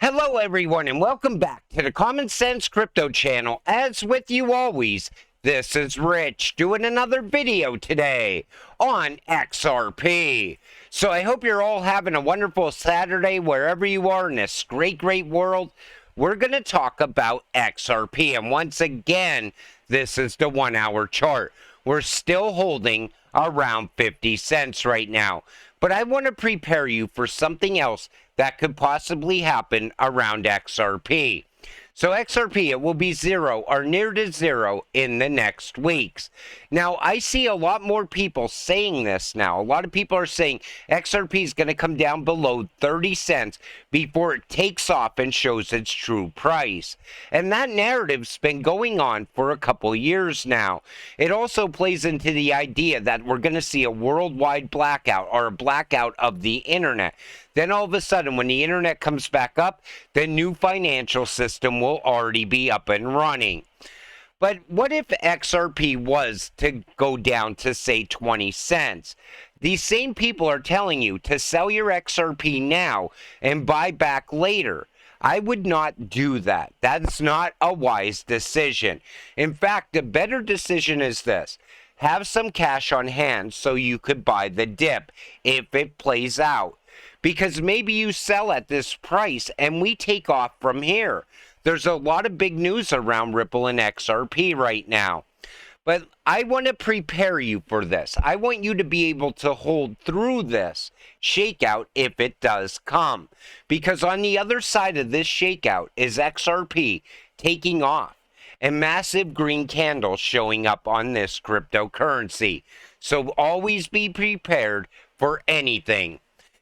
Hello everyone and welcome back to the Common Sense Crypto channel. As with you always, this is Rich doing another video today on XRP. So I hope you're all having a wonderful Saturday wherever you are in this great world. We're going to talk about XRP, and once again, this is the 1 hour chart. We're still holding around 50 cents right now. But I want to prepare you for something else that could possibly happen around XRP. So XRP, it will be zero or near to zero in the next weeks. Now, I see a lot more people saying this now. A lot of people are saying XRP is going to come down below 30 cents before it takes off and shows its true price. And that narrative's been going on for a couple years now. It also plays into the idea that we're going to see a worldwide blackout or a blackout of the internet. Then all of a sudden, when the internet comes back up, the new financial system will already be up and running. But what if XRP was to go down to, say, 20 cents? These same people are telling you to sell your XRP now and buy back later. I would not do that. That's not a wise decision. In fact, a better decision is this. Have some cash on hand so you could buy the dip if it plays out. Because maybe you sell at this price and we take off from here. There's a lot of big news around Ripple and XRP right now. But I want to prepare you for this. I want you to be able to hold through this shakeout if it does come. Because on the other side of this shakeout is XRP taking off and massive green candles showing up on this cryptocurrency. So always be prepared for anything.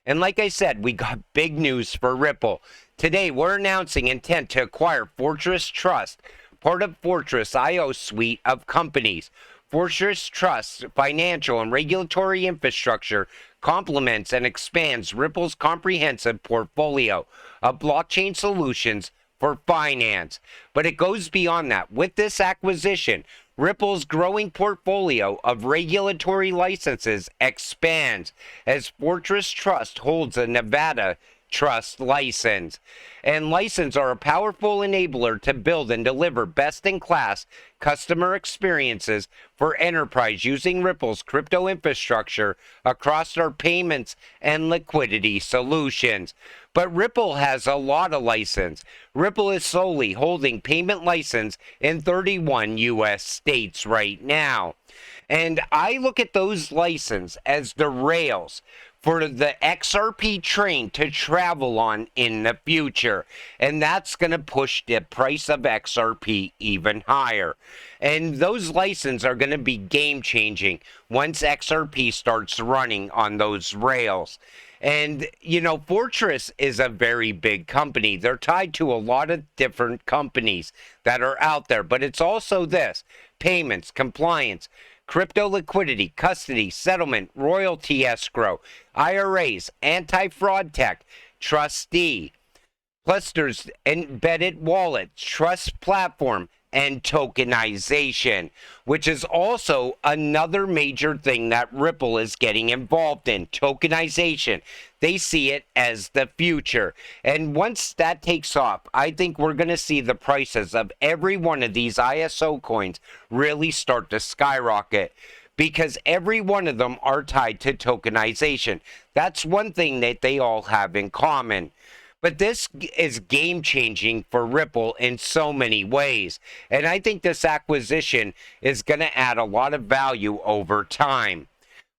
And like I said, we got big news for Ripple. Today, we're announcing intent to acquire Fortress Trust, part of Fortress IO suite of companies. Fortress Trust's financial and regulatory infrastructure complements and expands Ripple's comprehensive portfolio of blockchain solutions for finance. But it goes beyond that. With this acquisition, Ripple's growing portfolio of regulatory licenses expands as Fortress Trust holds a Nevada trust license. And licenses are a powerful enabler to build and deliver best-in-class customer experiences for enterprise using Ripple's crypto infrastructure across our payments and liquidity solutions. But Ripple has a lot of license. Ripple is solely holding payment license in 31 U.S. states right now. And I look at those licenses as the rails for the XRP train to travel on in the future. And that's going to push the price of XRP even higher. And those licenses are going to be game-changing once XRP starts running on those rails. And, you know, Fortress is a very big company. They're tied to a lot of different companies that are out there. But it's also this: payments, compliance, crypto liquidity, custody, settlement, royalty escrow, IRAs, anti-fraud tech, trustee, clusters, embedded wallets, trust platform, and tokenization, which is also another major thing that Ripple is getting involved in. Tokenization. They see it as the future. And once that takes off, I think we're going to see the prices of every one of these ISO coins really start to skyrocket, because every one of them are tied to tokenization. That's one thing that they all have in common. But this is game-changing for Ripple in so many ways. And I think this acquisition is going to add a lot of value over time.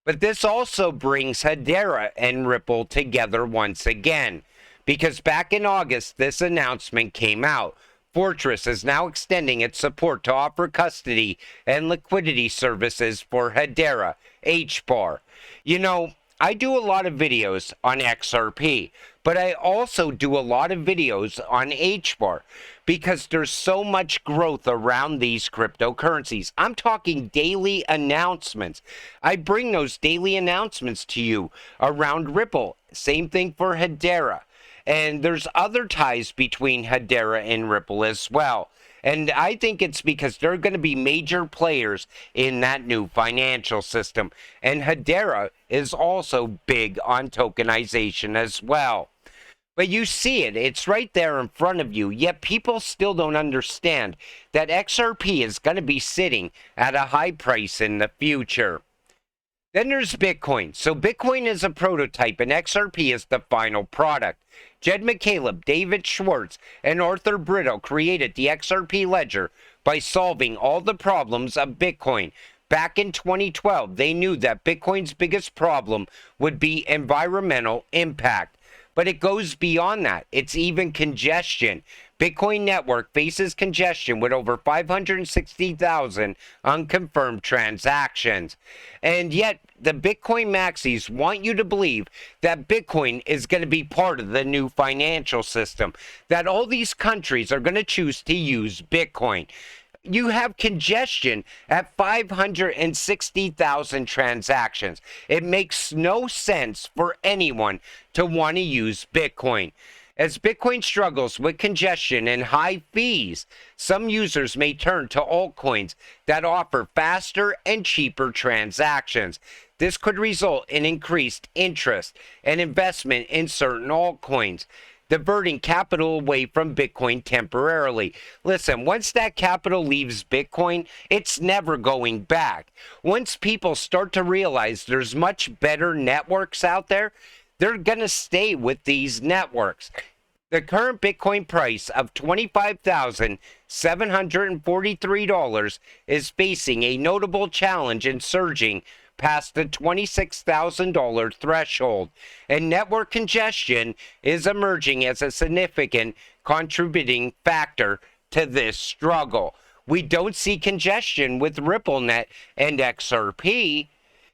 But this also brings Hedera and Ripple together once again. Because back in August, this announcement came out. Fortress is now extending its support to offer custody and liquidity services for Hedera, HBAR. You know, I do a lot of videos on XRP, but I also do a lot of videos on HBAR because there's so much growth around these cryptocurrencies. I'm talking daily announcements. I bring those daily announcements to you around Ripple. Same thing for Hedera. And there's other ties between Hedera and Ripple as well. And I think it's because they're going to be major players in that new financial system. And Hedera is also big on tokenization as well. But you see it, it's right there in front of you, yet people still don't understand that XRP is going to be sitting at a high price in the future. Then there's Bitcoin. So Bitcoin is a prototype and XRP is the final product. Jed McCaleb, David Schwartz, and Arthur Britto created the XRP ledger by solving all the problems of Bitcoin. Back in 2012, they knew that Bitcoin's biggest problem would be environmental impact. But it goes beyond that. It's even congestion. Bitcoin network faces congestion with over 560,000 unconfirmed transactions. And yet, the Bitcoin maxis want you to believe that Bitcoin is going to be part of the new financial system, that all these countries are going to choose to use Bitcoin. You have congestion at 560,000 transactions. It makes no sense for anyone to want to use Bitcoin. As Bitcoin struggles with congestion and high fees, some users may turn to altcoins that offer faster and cheaper transactions. This could result in increased interest and investment in certain altcoins, diverting capital away from Bitcoin temporarily. Listen, once that capital leaves Bitcoin, it's never going back. Once people start to realize there's much better networks out there, they're going to stay with these networks. The current Bitcoin price of $25,743 is facing a notable challenge in surging past the $26,000 threshold, and network congestion is emerging as a significant contributing factor to this struggle. We don't see congestion with RippleNet and XRP.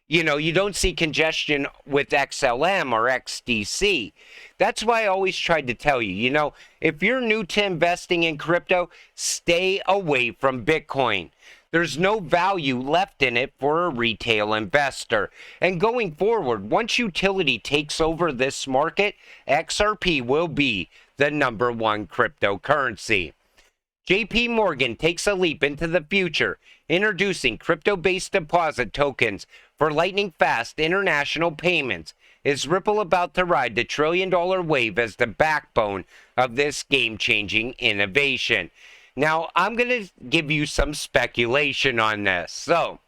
You know, you don't see congestion with XLM or XDC. That's why I always tried to tell you, you know, if you're new to investing in crypto, stay away from Bitcoin. There's no value left in it for a retail investor. And going forward, once utility takes over this market, XRP will be the #1 cryptocurrency. JP Morgan takes a leap into the future, introducing crypto-based deposit tokens for lightning-fast international payments. Is Ripple about to ride the trillion-dollar wave as the backbone of this game-changing innovation? Now, I'm going to give you some speculation on this. So,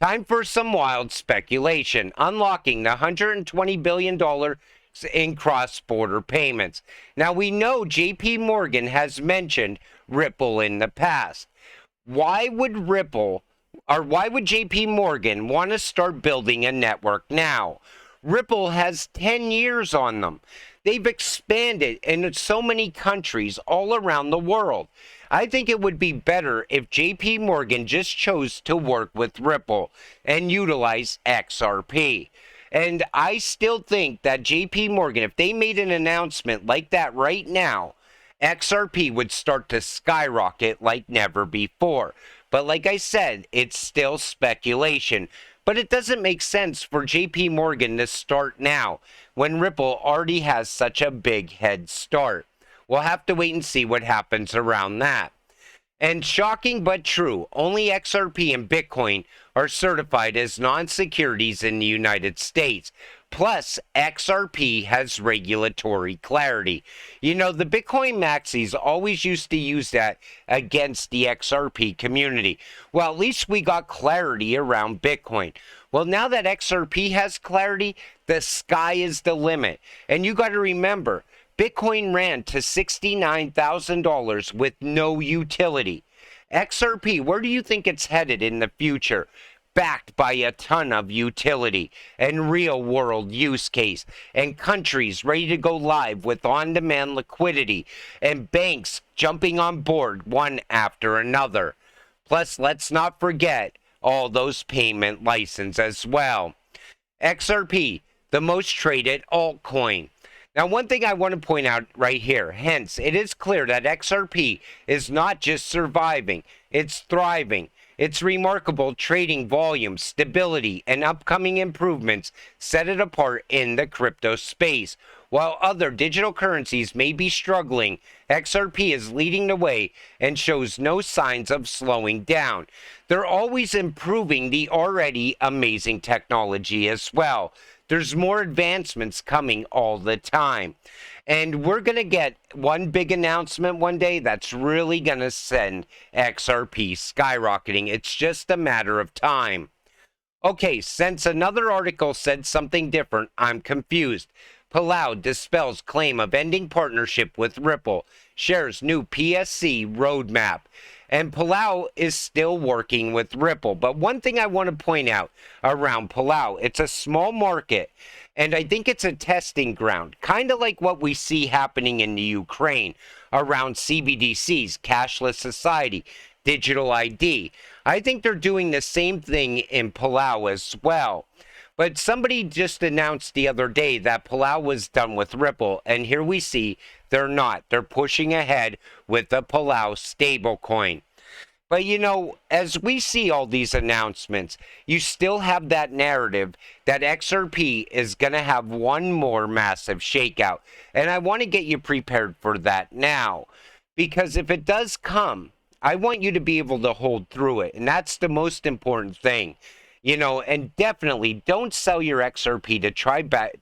time for some wild speculation. Unlocking the $120 billion in cross-border payments. Now, we know JP Morgan has mentioned Ripple in the past. Why would JP Morgan want to start building a network now? Ripple has 10 years on them. They've expanded in so many countries all around the world. I think it would be better if JP Morgan just chose to work with Ripple and utilize XRP. And I still think that JP Morgan, if they made an announcement like that right now, XRP would start to skyrocket like never before. But like I said, it's still speculation. But it doesn't make sense for JP Morgan to start now when Ripple already has such a big head start. We'll have to wait and see what happens around that. And shocking but true, only XRP and Bitcoin are certified as non-securities in the United States. Plus, XRP has regulatory clarity. You know, the Bitcoin maxis always used to use that against the XRP community. Well, at least we got clarity around Bitcoin. Well, now that XRP has clarity, the sky is the limit. And you got to remember, Bitcoin ran to $69,000 with no utility. XRP, where do you think it's headed in the future? Backed by a ton of utility and real-world use case, and countries ready to go live with on-demand liquidity, and banks jumping on board one after another. Plus, let's not forget all those payment licenses as well. XRP, the most traded altcoin. Now, one thing I want to point out right here, hence, it is clear that XRP is not just surviving, it's thriving. Its remarkable trading volume, stability, and upcoming improvements set it apart in the crypto space. While other digital currencies may be struggling, XRP is leading the way and shows no signs of slowing down. They're always improving the already amazing technology as well. There's more advancements coming all the time. And we're going to get one big announcement one day that's really going to send XRP skyrocketing. It's just a matter of time. Okay, since another article said something different, I'm confused. Palau dispels claim of ending partnership with Ripple, shares new PSC roadmap. And Palau is still working with Ripple. But one thing I want to point out around Palau, it's a small market. And I think it's a testing ground, kind of like what we see happening in the Ukraine around CBDCs, cashless society, digital ID. I think they're doing the same thing in Palau as well. But somebody just announced the other day that Palau was done with Ripple, and here we see they're not. They're pushing ahead with the Palau stablecoin. But you know, as we see all these announcements, you still have that narrative that XRP is going to have one more massive shakeout. And I want to get you prepared for that now. Because if it does come, I want you to be able to hold through it. And that's the most important thing. You know, and definitely don't sell your XRP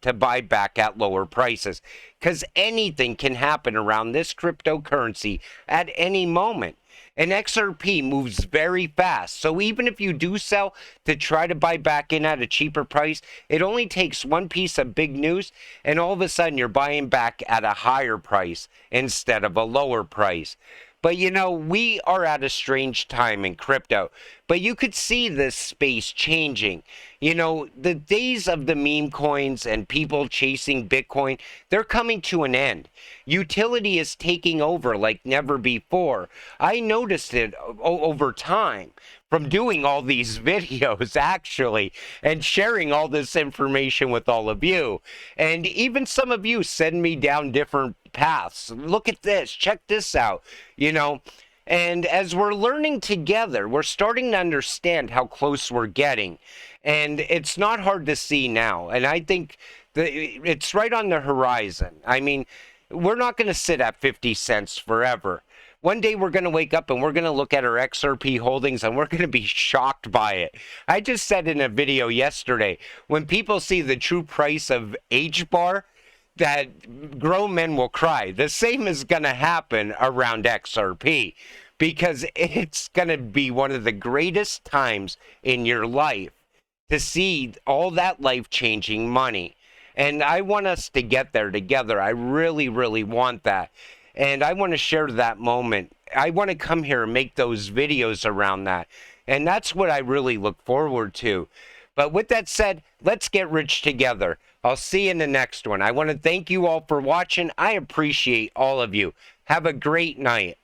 to buy back at lower prices, because anything can happen around this cryptocurrency at any moment. And XRP moves very fast. So even if you do sell to try to buy back in at a cheaper price, it only takes one piece of big news and all of a sudden you're buying back at a higher price instead of a lower price. But you know, we are at a strange time in crypto, but you could see this space changing. You know, the days of the meme coins and people chasing Bitcoin, they're coming to an end. Utility is taking over like never before. I noticed it over time from doing all these videos, actually, and sharing all this information with all of you. And even some of you send me down different paths. Look at this, check this out, you know. And as we're learning together, we're starting to understand how close we're getting. And it's not hard to see now. And I think it's right on the horizon. I mean, we're not going to sit at 50 cents forever. One day we're going to wake up and we're going to look at our XRP holdings and we're going to be shocked by it. I just said in a video yesterday, when people see the true price of H-bar, that grown men will cry. The same is going to happen around XRP, because it's going to be one of the greatest times in your life to see all that life-changing money. And I want us to get there together. I really, really want that. And I want to share that moment. I want to come here and make those videos around that. And that's what I really look forward to. But with that said, let's get rich together. I'll see you in the next one. I want to thank you all for watching. I appreciate all of you. Have a great night.